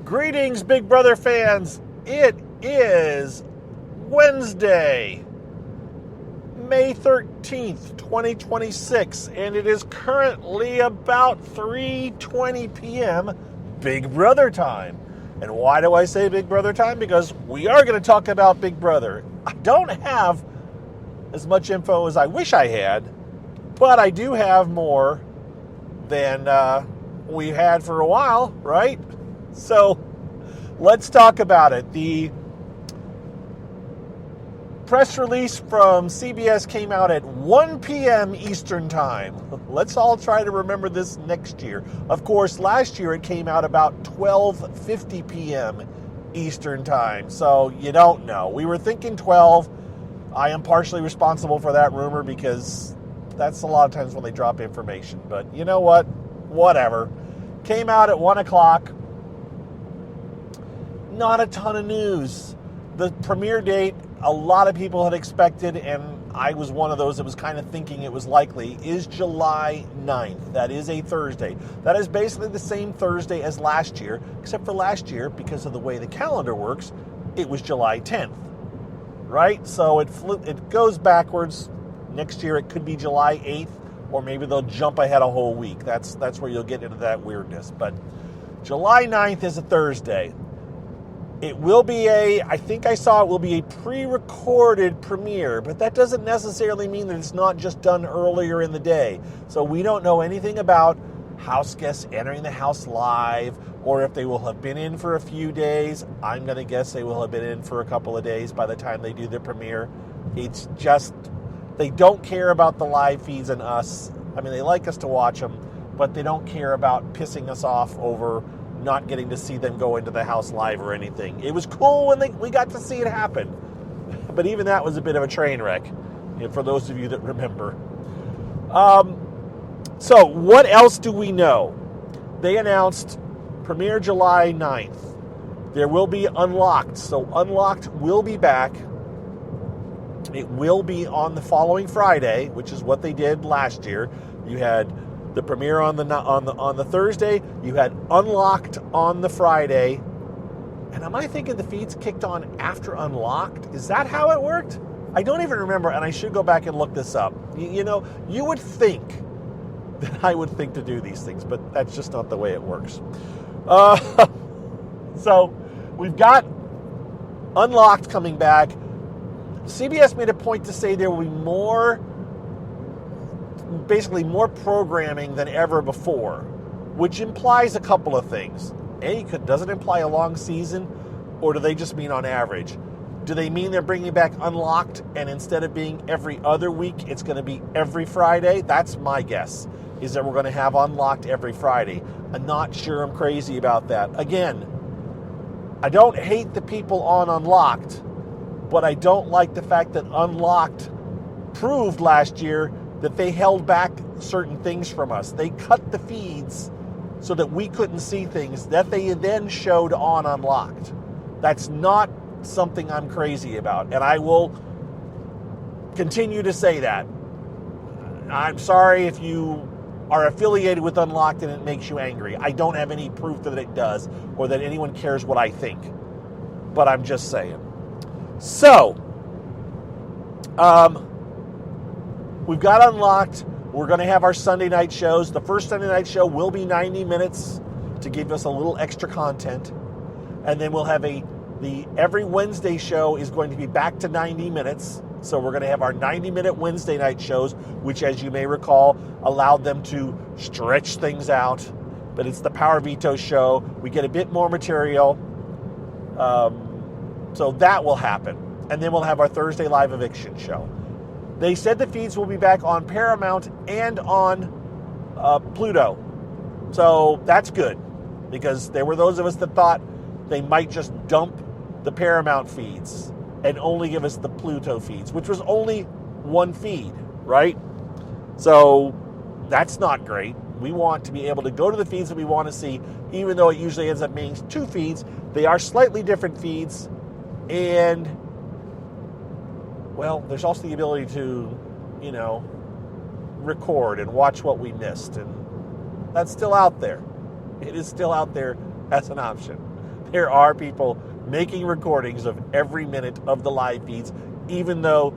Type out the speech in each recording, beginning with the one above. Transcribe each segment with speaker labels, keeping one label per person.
Speaker 1: Greetings, Big Brother fans. It is Wednesday, May 13th, 2026, and it is currently about 3:20 p.m. Big Brother time. And why do I say Big Brother time? Because we are going to talk about Big Brother. I don't have as much info as I wish I had, but I do have more than we had for a while, right? So let's talk about it. The press release from CBS came out at 1 p.m. Eastern Time. Let's all try to remember this next year. Of course, last year it came out about 12:50 p.m. Eastern Time. So you don't know. We were thinking 12. I am partially responsible for that rumor because that's a lot of times when they drop information. But you know what? Whatever. Came out at 1 o'clock. Not a ton of news. The premiere date, a lot of people had expected, and I was one of those that was kind of thinking it was likely, is July 9th. That is a Thursday. That is basically the same Thursday as last year, except for last year, because of the way the calendar works, it was July 10th, right? So it goes backwards. Next year it could be July 8th, or maybe they'll jump ahead a whole week. That's where you'll get into that weirdness. But July 9th is a Thursday. It will be I think I saw it will be a pre-recorded premiere, but that doesn't necessarily mean that it's not just done earlier in the day. So we don't know anything about house guests entering the house live, or if they will have been in for a few days. I'm going to guess they will have been in for a couple of days by the time they do the premiere. It's just, they don't care about the live feeds and us. I mean, they like us to watch them, but they don't care about pissing us off over not getting to see them go into the house live or anything. It was cool when we got to see it happen, but even that was a bit of a train wreck, for those of you that remember. So what else do we know? They announced premiere July 9th. There will be Unlocked. So Unlocked will be back. It will be on the following Friday, which is what they did last year. You had the premiere on the Thursday. You had Unlocked on the Friday. And am I thinking the feeds kicked on after Unlocked? Is that how it worked? I don't even remember, and I should go back and look this up. You would think that I would think to do these things, but that's just not the way it works. So we've got Unlocked coming back. CBS made a point to say there will be basically more programming than ever before, which implies a couple of things. Does it imply a long season, or do they just mean on average? Do they mean they're bringing back Unlocked, and instead of being every other week, it's going to be every Friday? That's my guess, is that we're going to have Unlocked every Friday. I'm not sure I'm crazy about that. Again, I don't hate the people on Unlocked, but I don't like the fact that Unlocked proved last year that they held back certain things from us. They cut the feeds so that we couldn't see things that they then showed on Unlocked. That's not something I'm crazy about, and I will continue to say that. I'm sorry if you are affiliated with Unlocked and it makes you angry. I don't have any proof that it does, or that anyone cares what I think, but I'm just saying. So, we've got Unlocked. We're going to have our Sunday night shows. The first Sunday night show will be 90 minutes to give us a little extra content. And then we'll have the every Wednesday show is going to be back to 90 minutes. So we're going to have our 90-minute Wednesday night shows, which, as you may recall, allowed them to stretch things out. But it's the Power Veto show. We get a bit more material. So that will happen. And then we'll have our Thursday live eviction show. They said the feeds will be back on Paramount and on Pluto. So that's good, because there were those of us that thought they might just dump the Paramount feeds and only give us the Pluto feeds, which was only one feed, right? So that's not great. We want to be able to go to the feeds that we want to see, even though it usually ends up being two feeds. They are slightly different feeds, and well, there's also the ability to, record and watch what we missed. And that's still out there. It is still out there as an option. there are people making recordings of every minute of the live feeds, even though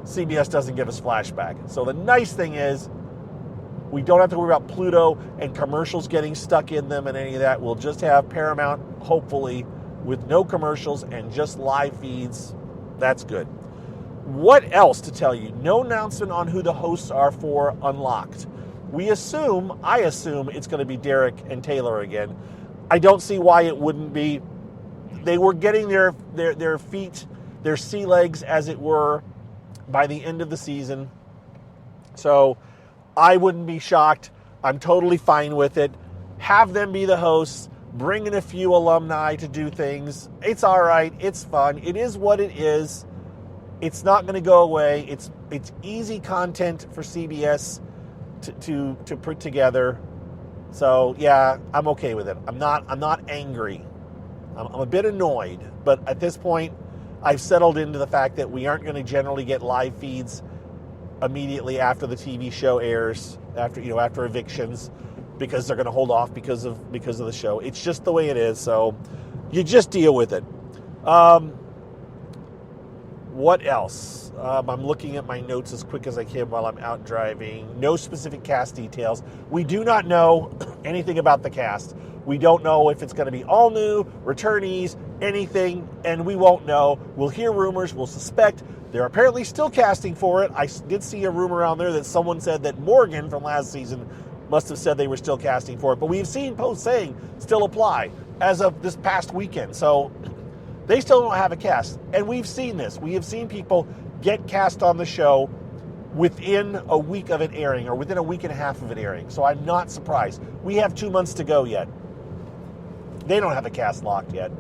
Speaker 1: CBS doesn't give us flashback. So the nice thing is we don't have to worry about Pluto and commercials getting stuck in them and any of that. We'll just have Paramount, hopefully, with no commercials and just live feeds. That's good. What else to tell you? No announcement on who the hosts are for Unlocked. I assume it's going to be Derek and Taylor again. I don't see why it wouldn't be. They were getting their feet, their sea legs, as it were, by the end of the season. So I wouldn't be shocked. I'm totally fine with it. Have them be the hosts. Bring in a few alumni to do things. It's all right. It's fun. It is what it is. It's not going to go away. It's easy content for CBS to put together. So yeah, I'm okay with it. I'm not angry. I'm a bit annoyed, but at this point, I've settled into the fact that we aren't going to generally get live feeds immediately after the TV show airs, after evictions, because they're going to hold off because of the show. It's just the way it is. So you just deal with it. What else? I'm looking at my notes as quick as I can while I'm out driving. No specific cast details. We do not know anything about the cast. We don't know if it's going to be all new, returnees, anything, and we won't know. We'll hear rumors. We'll suspect. They're apparently still casting for it. I did see a rumor out there that someone said that Morgan from last season must have said they were still casting for it. But we've seen posts saying still apply as of this past weekend. So they still don't have a cast. And we've seen this. We have seen people get cast on the show within a week of it airing or within a week and a half of it airing. So I'm not surprised. We have 2 months to go yet. They don't have a cast locked yet.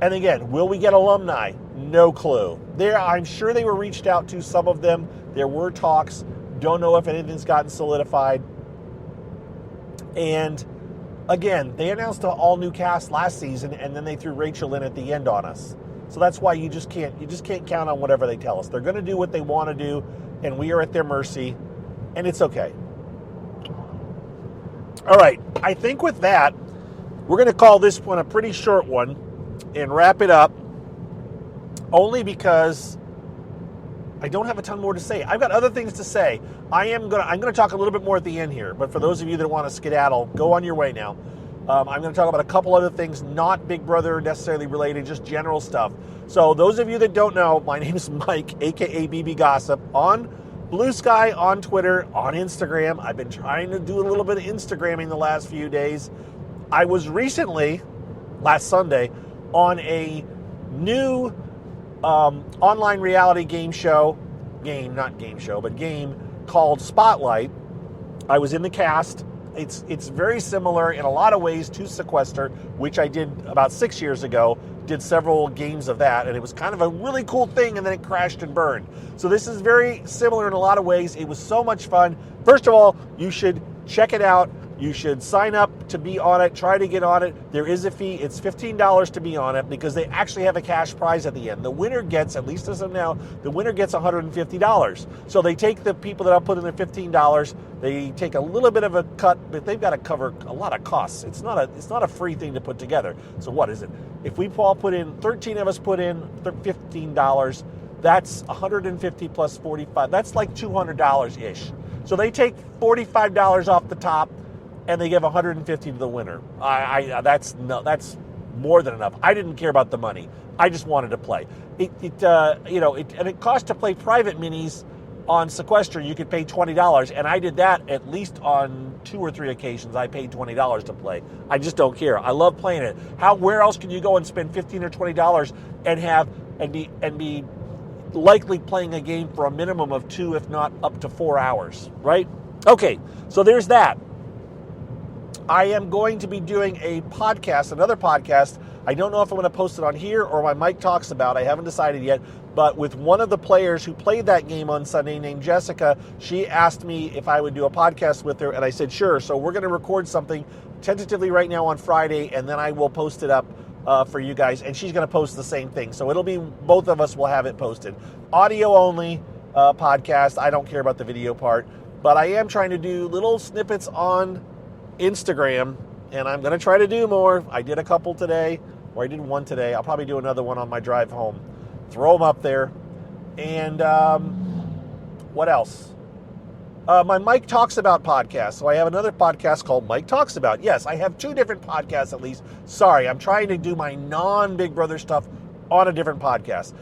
Speaker 1: And again, will we get alumni? No clue. I'm sure they were reached out to, some of them. There were talks. Don't know if anything's gotten solidified. And again, they announced an all-new cast last season, and then they threw Rachel in at the end on us. So that's why you just can't count on whatever they tell us. They're going to do what they want to do, and we are at their mercy, and it's okay. All right, I think with that, we're going to call this one a pretty short one and wrap it up, only because I don't have a ton more to say. I've got other things to say. I'm going to talk a little bit more at the end here, but for those of you that want to skedaddle, go on your way now. I'm going to talk about a couple other things, not Big Brother necessarily related, just general stuff. So those of you that don't know, my name is Mike, a.k.a. BB Gossip, on Blue Sky, on Twitter, on Instagram. I've been trying to do a little bit of Instagramming the last few days. I was recently, last Sunday, on a new online reality game called Spotlight. I was in the cast. It's very similar in a lot of ways to Sequester, which I did about 6 years ago. Did several games of that, and it was kind of a really cool thing, and then it crashed and burned. So this is very similar in a lot of ways. It was so much fun. First of all, you should check it out. You should sign up to be on it. Try to get on it. There is a fee. It's $15 to be on it because they actually have a cash prize at the end. The winner gets, at least as of now, the winner gets $150. So they take the people that have put in their $15. They take a little bit of a cut, but they've got to cover a lot of costs. It's not a free thing to put together. So what is it? If we all put in, 13 of us put in $15, that's $150 plus $45. That's like $200-ish. So they take $45 off the top, and they give $150 to the winner. That's more than enough. I didn't care about the money. I just wanted to play. And it costs to play private minis on Sequester. You could pay $20, and I did that at least on 2 or 3 occasions. I paid $20 to play. I just don't care. I love playing it. Where else can you go and spend $15 or $20 and be likely playing a game for a minimum of 2, if not up to 4 hours, right? Okay, so there's that. I am going to be doing another podcast. I don't know if I'm going to post it on here or my Mike Talks About. I haven't decided yet. But with one of the players who played that game on Sunday named Jessica, she asked me if I would do a podcast with her, and I said sure. So we're going to record something tentatively right now on Friday, and then I will post it up for you guys. And she's going to post the same thing. So it'll be, both of us will have it posted. Audio only podcast. I don't care about the video part. But I am trying to do little snippets on Instagram, and I'm going to try to do more. I did a couple today. or I did one today. I'll probably do another one on my drive home. Throw them up there. And what else? My Mike Talks About podcast. So I have another podcast called Mike Talks About. Yes, I have 2 different podcasts at least. Sorry, I'm trying to do my non-Big Brother stuff on a different podcast.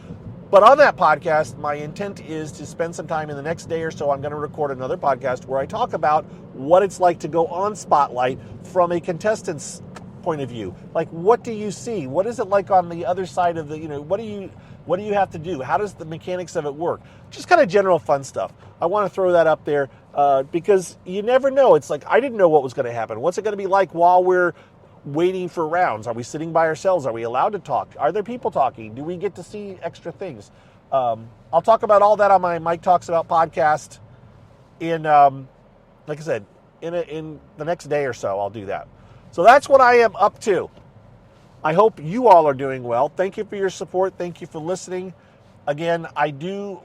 Speaker 1: But on that podcast, my intent is to spend some time in the next day or so. I'm going to record another podcast where I talk about what it's like to go on Spotlight from a contestant's point of view. Like, what do you see? What is it like on the other side of the, what do you have to do? How does the mechanics of it work? Just kind of general fun stuff. I want to throw that up there because you never know. It's like, I didn't know what was going to happen. What's it going to be like while we're waiting for rounds? Are we sitting by ourselves? Are we allowed to talk? Are there people talking? Do we get to see extra things? I'll talk about all that on my Mike Talks About podcast in, like I said, in the next day or so. I'll do that. So that's what I am up to. I hope you all are doing well. Thank you for your support. Thank you for listening. Again,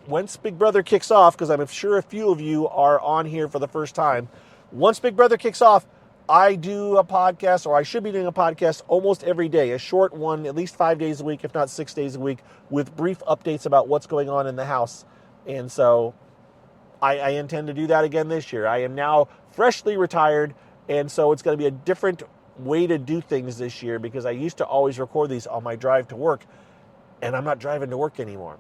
Speaker 1: once Big Brother kicks off, because I'm sure a few of you are on here for the first time, once Big Brother kicks off, I do a podcast, or I should be doing a podcast almost every day, a short one, at least 5 days a week, if not 6 days a week, with brief updates about what's going on in the house. And so I intend to do that again this year. I am now freshly retired, and so it's going to be a different way to do things this year because I used to always record these on my drive to work, and I'm not driving to work anymore.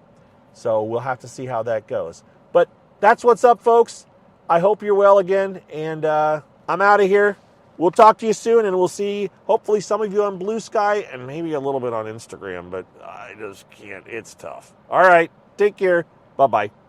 Speaker 1: So we'll have to see how that goes. But that's what's up, folks. I hope you're well again, and I'm out of here. We'll talk to you soon, and we'll see, hopefully, some of you on Blue Sky and maybe a little bit on Instagram, but I just can't. It's tough. All right. Take care. Bye-bye.